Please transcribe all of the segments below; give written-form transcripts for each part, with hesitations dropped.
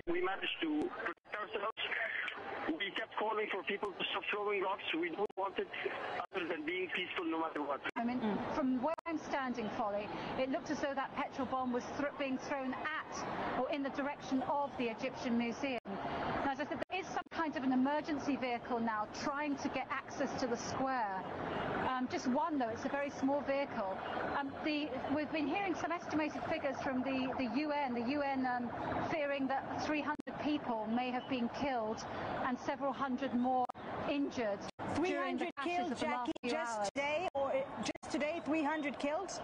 we managed to protect ourselves. We kept calling for people to stop throwing rocks. We don't want it other than being peaceful no matter what. I mean, from where I'm standing, Folly, it looked as though that petrol bomb was being thrown at or in the direction of the Egyptian Museum. Now, as I said, there is some kind of an emergency vehicle now trying to get access to the square. Just one, though, it's a very small vehicle. We've been hearing some estimated figures from the UN fearing that 300 people may have been killed and several hundred more injured. 300 killed, Jackie, just today, 300 killed?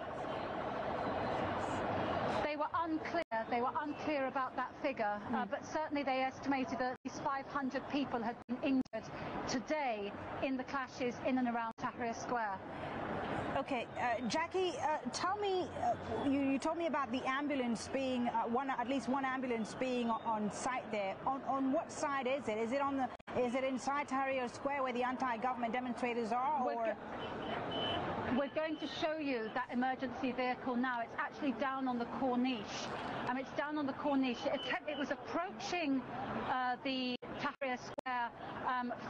They were unclear. They were unclear about that figure, but certainly they estimated that at least 500 people had been injured today in the clashes in and around Tahrir Square. Okay, Jackie, tell me, you told me about the ambulance being at least one ambulance being on site there. On what side is it? Is it inside Tahrir Square where the anti-government demonstrators are, or? We're going to show you that emergency vehicle now. It's actually down on the Corniche. It's down on the Corniche. It was approaching the Tahrir Square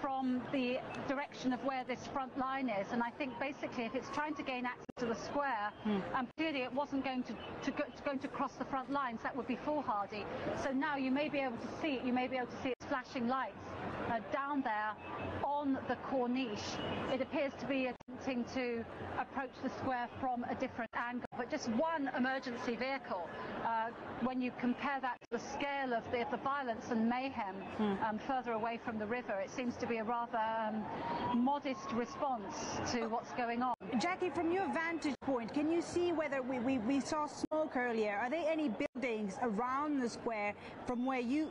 from the direction of where this front line is. And I think basically if it's trying to gain access to the square, clearly it wasn't going to cross the front lines. That would be foolhardy. So now you may be able to see it. You may be able to see its flashing lights down there on the Corniche. It appears to be attempting to approach the square from a different angle, but just one emergency vehicle. When you compare that to the scale of the violence and mayhem further away from the river, it seems to be a rather modest response to what's going on. Jackie, from your vantage point, can you see whether we saw smoke earlier? Are there any buildings around the square from where you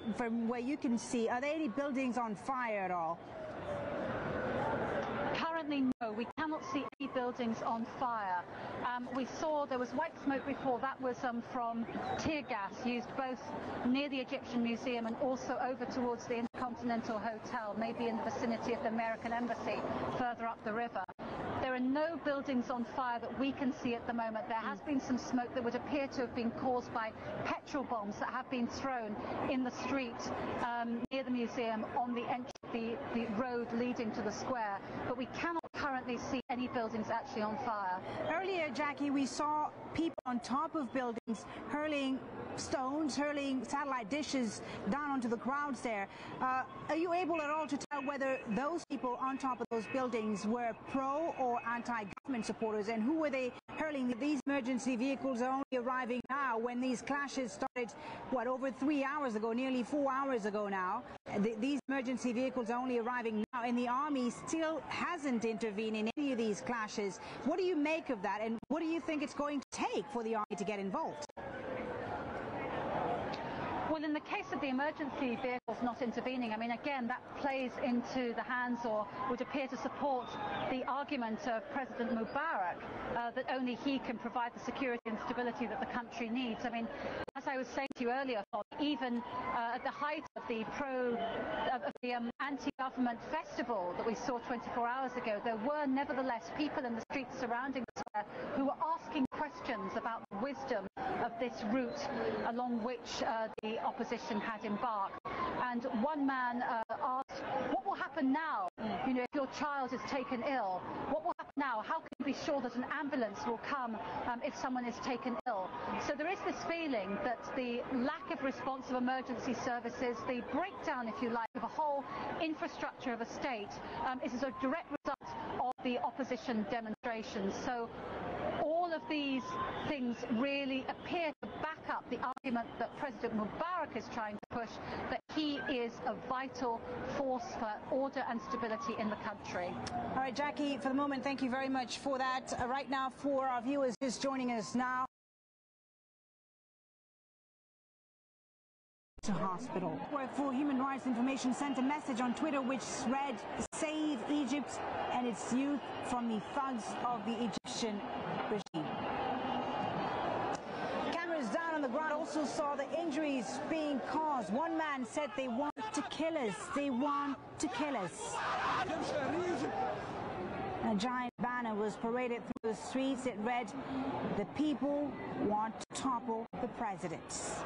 can see? Are there any buildings on fire at all? Currently, no. We cannot see any buildings on fire. We saw there was white smoke before. That was from tear gas used both near the Egyptian Museum and also over towards the Intercontinental Hotel, maybe in the vicinity of the American Embassy, further up the river. There are no buildings on fire that we can see at the moment. There has been some smoke that would appear to have been caused by petrol bombs that have been thrown in the street near the museum on the road leading to the square. But we cannot currently see any buildings actually on fire. Earlier, Jackie, we saw people on top of buildings hurling stones, hurling satellite dishes down onto the crowds there. Are you able at all to tell whether those people on top of those buildings were pro or anti-government supporters, and who were they hurling? These emergency vehicles are only arriving now when these clashes started, over 3 hours ago, nearly 4 hours ago now. These emergency vehicles are only arriving now, and the army still hasn't intervened in any of these clashes. What do you make of that, and what do you think it's going to take for the army to get involved? Well, in the case of the emergency vehicles not intervening, again, that plays into the hands, or would appear to support, the argument of President Mubarak that only he can provide the security and stability that the country needs. As I was saying to you earlier, even at the height of the anti-government festival that we saw 24 hours ago, there were nevertheless people in the streets surrounding the square who were asking questions about the wisdom of this route along which the opposition had embarked. And one man asked, what will happen now, if your child is taken ill? What will happen now? How can you be sure that an ambulance will come if someone is taken ill? So there is this feeling that the lack of response of emergency services, the breakdown, if you like, of a whole infrastructure of a state is a direct result of the opposition demonstrations. So all of these things really appear to back up the argument that President Mubarak is trying to push, that he is a vital force for order and stability in the country. All right, Jackie, for the moment, thank you very much for that. Right now, for our viewers just joining us now, to hospital. Work for Human Rights Information sent a message on Twitter which read, "Save Egypt and its youth from the thugs of the Egyptian regime." Cameras down on the ground also saw the injuries being caused. One man said, "They want to kill us. They want to kill us." A giant banner was paraded through the streets. It read, "The people want to topple the president."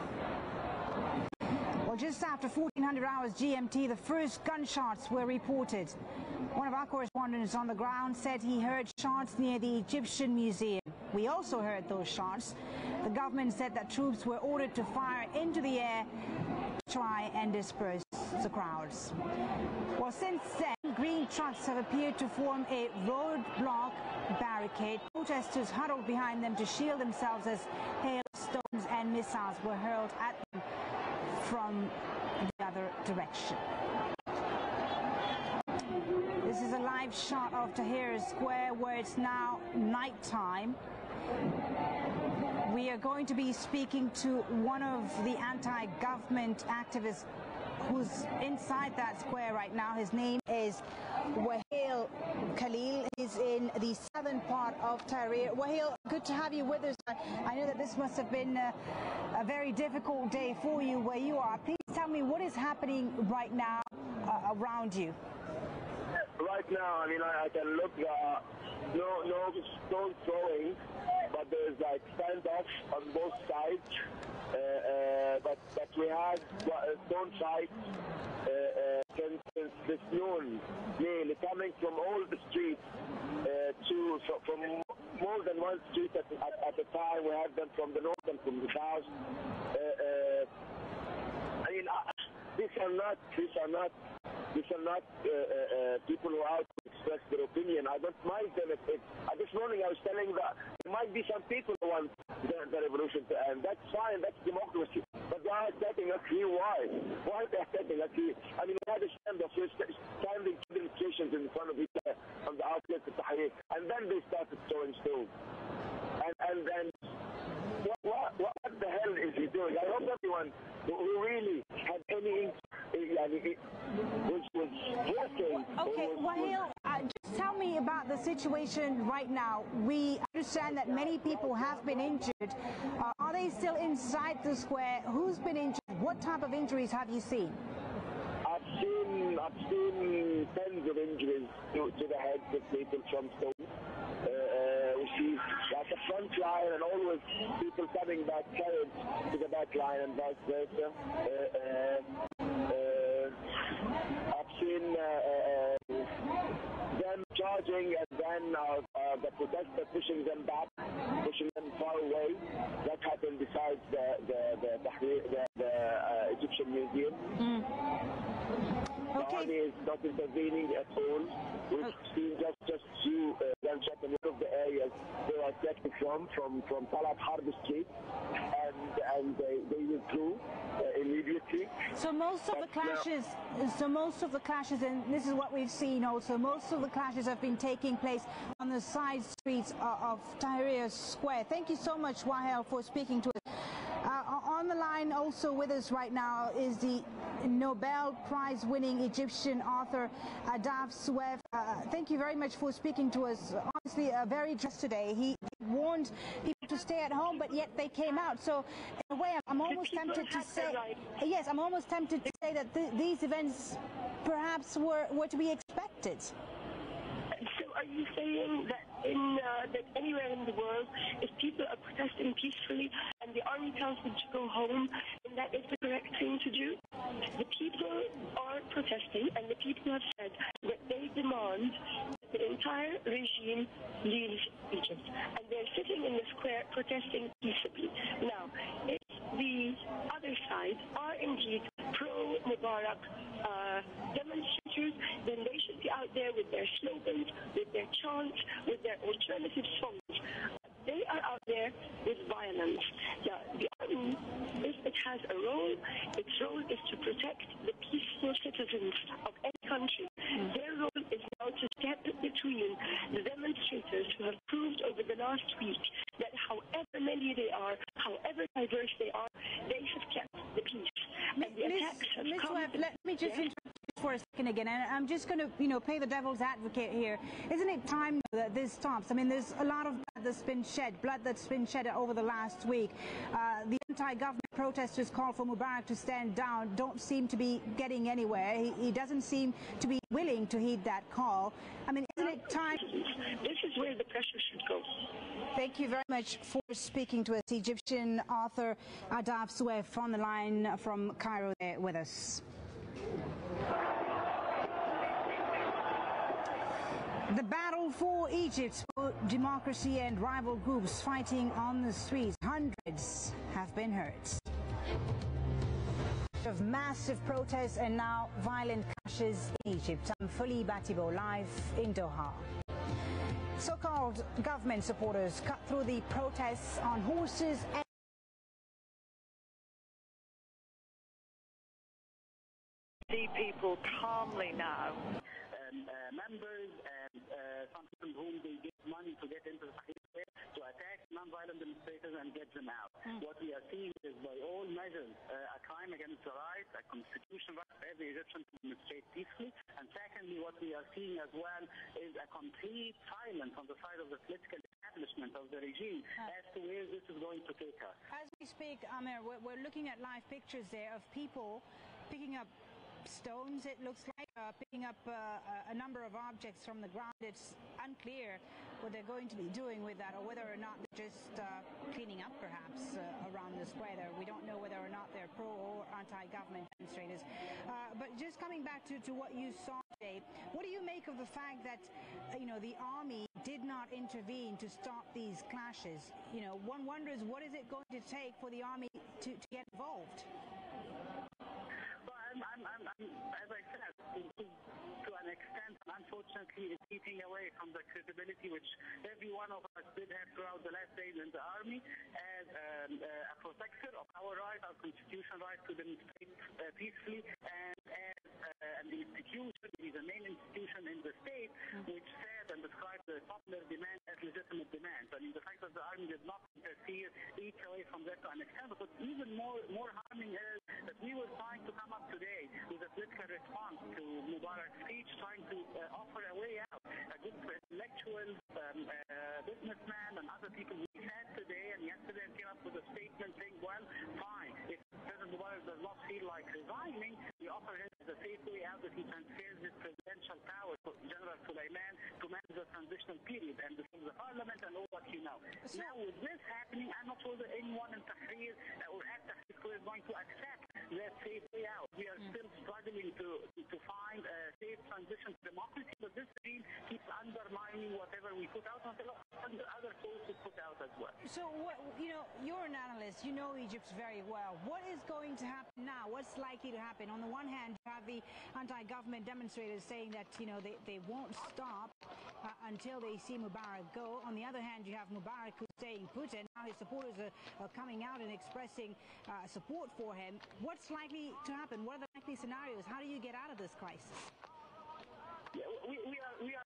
Well, just after 1400 hours GMT, the first gunshots were reported. One of our correspondents on the ground said he heard shots near the Egyptian Museum. We also heard those shots. The government said that troops were ordered to fire into the air to try and disperse the crowds. Well, since then, green trucks have appeared to form a roadblock barricade. Protesters huddled behind them to shield themselves as hail, stones and missiles were hurled at them from the other direction. This is a live shot of Tahrir Square, where it's now nighttime. We are going to be speaking to one of the anti-government activists who's inside that square right now. His name is Waheil Khalil. He's in the southern part of Tahrir. Waheil, good to have you with us. I know that this must have been a very difficult day for you where you are. Please tell me what is happening right now around you. Right now, I mean, I can look, no stone throwing, but there's like standoff on both sides. But we had stone fights since this noon, nearly coming from all the streets from more than one street at a time. We had them from the north and from the south. I mean, these are not people who are out to express their opinion. I don't mind them. This morning I was telling that there might be some people who want the revolution to end. That's fine. That's democracy. But they are setting us here. Why? Why are they setting us here? I mean, we had a standing demonstrations in front of each other on the outskirts of Tahrir, and then they started throwing stones. And then what the hell is he doing? I hope everyone who really had any was working. Okay, Waheil, just tell me about the situation right now. We understand that many people have been injured. Are they still inside the square? Who's been injured? What type of injuries have you seen? I've seen tens of injuries to the heads of people from stones. We see like a front line and always people coming back carried to the back line and vice versa. I've seen them charging and then the protesters pushing them back, pushing them far away. That happened besides the Egyptian Museum. The army is not intervening at all. We've seen just two gunshots in one of the areas they were attacking from Talat Harb Street, and they withdrew immediately. So most of the clashes, and this is what we've seen also, most of the clashes have been taking place on the side streets of Tahrir Square. Thank you so much, Waheil, for speaking to us. On the line also with us right now is the Nobel Prize winning Egyptian author Adav Soueif. Thank you very much for speaking to us. Honestly, very just today. He warned people to stay at home, but yet they came out. So in a way, I'm almost tempted to say, yes, I'm almost tempted to say that these events perhaps were to be expected. So are you saying that that anywhere in the world, if people are protesting peacefully and the army tells them to go home, then that is the correct thing to do? The people are protesting, and the people have said that they demand that the entire regime leaves Egypt. And they're sitting in the square protesting peaceably. Now, if the other side are indeed pro-Mubarak demonstrators, then they should be out there with their slogans, with their chants, with their alternative songs. They are out there with violence. The army, if it has a role, its role is to protect the peaceful citizens of any country. Their role is now to step between the demonstrators who have proved over the last week that however many they are, however diverse they are, they have kept the peace. And the attacks have come. Let me just interrupt you for a second again, and I'm just going to, play the devil's advocate here. Isn't it time that this stops? I mean, there's a lot of that's been shed over the last week. The anti-government protesters call for Mubarak to stand down don't seem to be getting anywhere. He doesn't seem to be willing to heed that call. I mean, isn't it time? This is where the pressure should go. Thank you very much for speaking to us. Egyptian author Adaf Soueif on the line from Cairo there with us. The battle for Egypt, for democracy and rival groups fighting on the streets. Hundreds have been hurt. Of massive protests and now violent clashes in Egypt. I'm Fuli Batibo, live in Doha. So-called government supporters cut through the protests on horses and see people calmly now. Members and some people whom they give money to get into the square to attack non-violent demonstrators and get them out. What we are seeing is, by all measures, a crime against the rights, a constitutional right for every Egyptian to demonstrate peacefully. And secondly, what we are seeing as well is a complete silence on the side of the political establishment of the regime as to where this is going to take us. As we speak, Amir, we're looking at live pictures there of people picking up stones, it looks like, picking up a number of objects from the ground. It's unclear what they're going to be doing with that, or whether or not they're just cleaning up perhaps around the square there. We don't know whether or not they're pro or anti-government demonstrators. But just coming back to what you saw today, what do you make of the fact that the army did not intervene to stop these clashes? One wonders, what is it going to take for the army to get involved? As I said, to an extent, unfortunately, it's eating away from the credibility which every one of us did have throughout the last days in the army as a protector of our right, our constitutional right to demonstrate peacefully, and as an institution, the main institution in the state, which said and described the popular demand as legitimate demands. I mean, the fact that the army did not interfere eats away from that to an extent. But even more harming is that we were trying to come up today with a political response to Mubarak's speech, trying to offer a way out. A good intellectual, businessman and other people we had today and yesterday came up with a statement saying, well, fine, if President Mubarak does not feel like resigning, we offer him the safe way out that he transfers his presidential power to General Sulaiman to manage the transitional period and dissolve the parliament and all what you know. Now, with this happening, I'm not sure that anyone in Tahrir or at Tahrir Square is going to accept that safe way out. We are still struggling to find a safe transition to democracy, but this regime keeps undermining whatever we put out and other forces put out as well. So, you're an analyst, you know Egypt very well. What is going to happen now? What's likely to happen? On the one hand, you have the anti-government demonstrators saying that, they won't stop until they see Mubarak go. On the other hand, you have Mubarak who's staying put, and now his supporters are coming out and expressing support for him. What's likely to happen? What are the likely scenarios? How do you get out of this crisis? Yeah,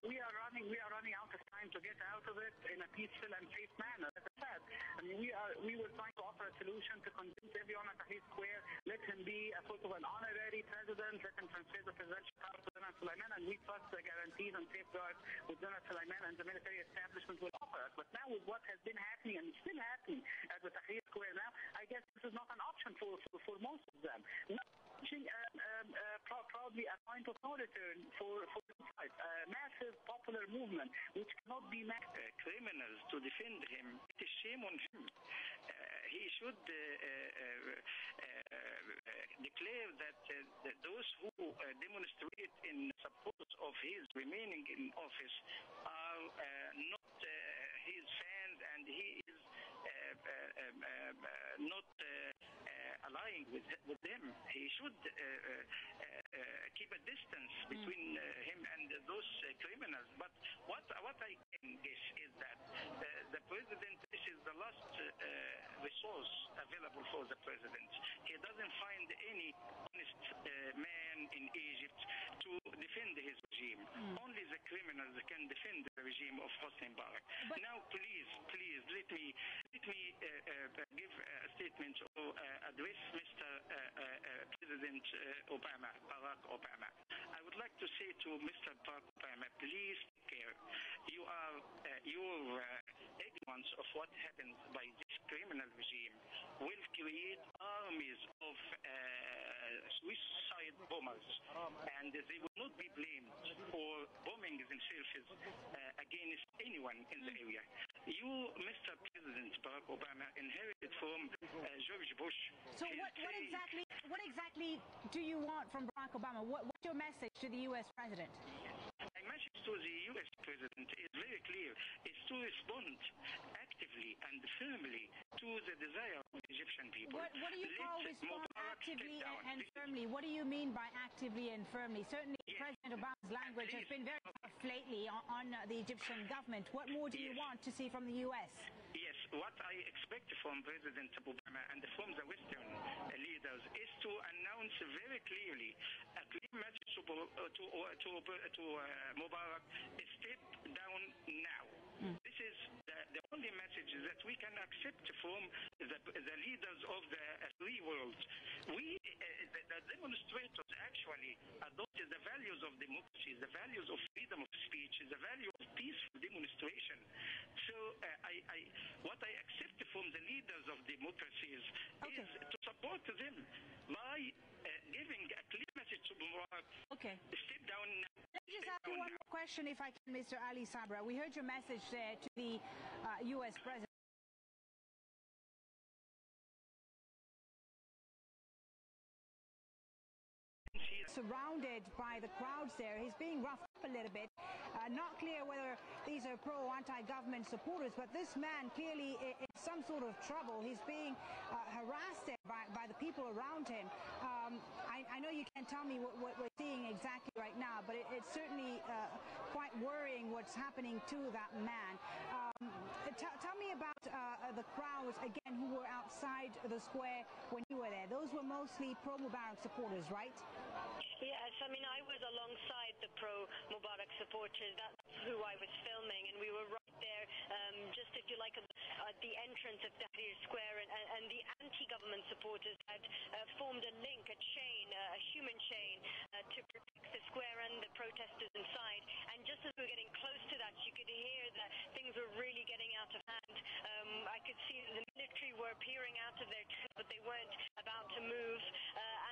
we are running out of time to get out of it in a peaceful and safe manner. As I said, we were trying to offer a solution to convince everyone at Tahrir Square, let him be a sort of an honorary president, let him transfer the presidential power to General Sulaiman, and we trust the guarantees and safeguards with General Sulaiman and the military establishment will offer us. But now with what has been happening and still happening at the Tahrir Square now, I guess this is not an option for most of them. Probably a point of no return for a massive popular movement which cannot be met. Criminals to defend him. It is shame on him. He should declare that those who demonstrate in support of his remaining in office are not his fans, and he is not allying with them. He should keep a distance between him and those criminals. But what I can guess is that the president, this is the last resource available for the president. He doesn't find any honest man in Egypt to defend his regime. Only the criminals can defend the regime of Hosni Mubarak. Now, please, let me give a statement or address Mr. President Barack Obama. I would like to say to Mr. Barack Obama, please take care. Your consequence of what happens by this criminal regime will create armies of suicide bombers, and they will not be blamed for bombing themselves against anyone in the area. You, Mr. President Barack Obama, inherited from George Bush. So what exactly do you want from Barack Obama? What's your message to the U.S. President? My message to the U.S. President is very clear. It's to respond actively and firmly to the desire of the Egyptian people. What do you call respond actively and firmly? What do you mean by actively and firmly? Certainly, yes. President Obama's language has been very tough lately on the Egyptian government. What more do you want to see from the U.S.? Yes, what I expect from President Obama and from the Western leaders is to announce very clearly a clear message to Mubarak: step down now. This is the only message that we can accept from the leaders of the free world. The demonstrators actually adopted the values of democracy, the values of freedom of speech, the value of peaceful demonstration. So what I accept from the leaders of democracies is to support them by giving a clear message to Mubarak. Step down now. Let me just ask you one more question, if I can, Mr. Ali Sabra. We heard your message there to the U.S. President. Surrounded by the crowds there. He's being roughed up a little bit. Not clear whether these are pro or anti-government supporters, but this man clearly in some sort of trouble. He's being harassed there by the people around him. I know you can't tell me what we're seeing exactly right now, but it's certainly quite worrying what's happening to that man. Tell me about the crowds, again, who were outside the square when you were there. Those were mostly pro-Mubarak supporters, right? Yes, I mean, I was alongside the pro-Mubarak supporters. That's who I was filming, and we were right there, just, if you like, at the entrance of Tahrir Square, and the anti-government supporters had formed a link, a chain, a human chain, to protect the square and the protesters inside. And just as we were getting close to that, you could hear that things were really getting out of hand. I could see the military were peering out of their tents, but they weren't about to move.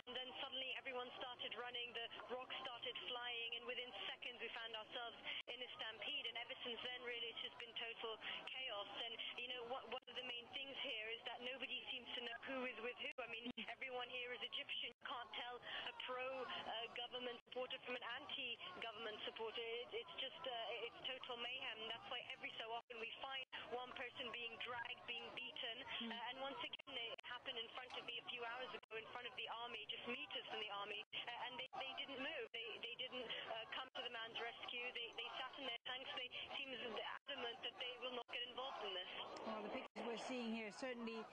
And then suddenly everyone started running, the rocks started flying, and within seconds we found ourselves in a stampede. And ever since then, really, it's just been total chaos. And, you know, one of the main things here is that nobody seems to know who is with who. I mean, everyone here is Egyptian. You can't tell a pro-government supporter from an anti-government supporter. It's just, it's total mayhem. That's why every so often we find one person being dragged, being beaten. And once again, it happened in front of me a few hours ago, in front of the army, just meters from the army. And they didn't move. They didn't come to the man's rescue. They sat in their tanks. They seem adamant that they will not get involved in this. Well, the pictures we're seeing here certainly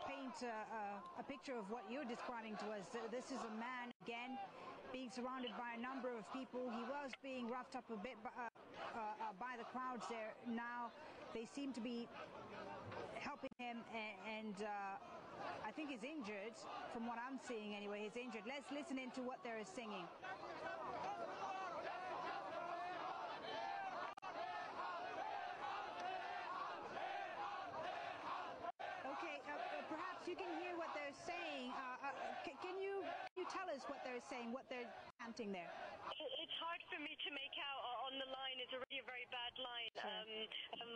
paint a picture of what you're describing to us. This is a man, again, being surrounded by a number of people. He was being roughed up a bit by the crowds there. Now they seem to be helping him, and I think he's injured, from what I'm seeing anyway. He's injured. Let's listen into what they're singing. Okay, perhaps you can hear what they're saying. Can you tell us what they're saying, what they're chanting there? It's hard for me to make out on the line. It's already a very bad line. Sure.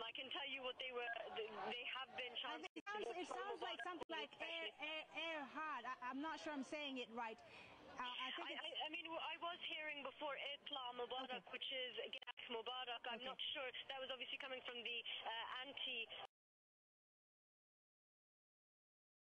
I can tell you what they have been chanting. It sounds like something like air hard. I'm not sure I'm saying it right. I mean, I was hearing before Itla Mubarak, which is Get Mubarak. I'm not sure. That was obviously coming from the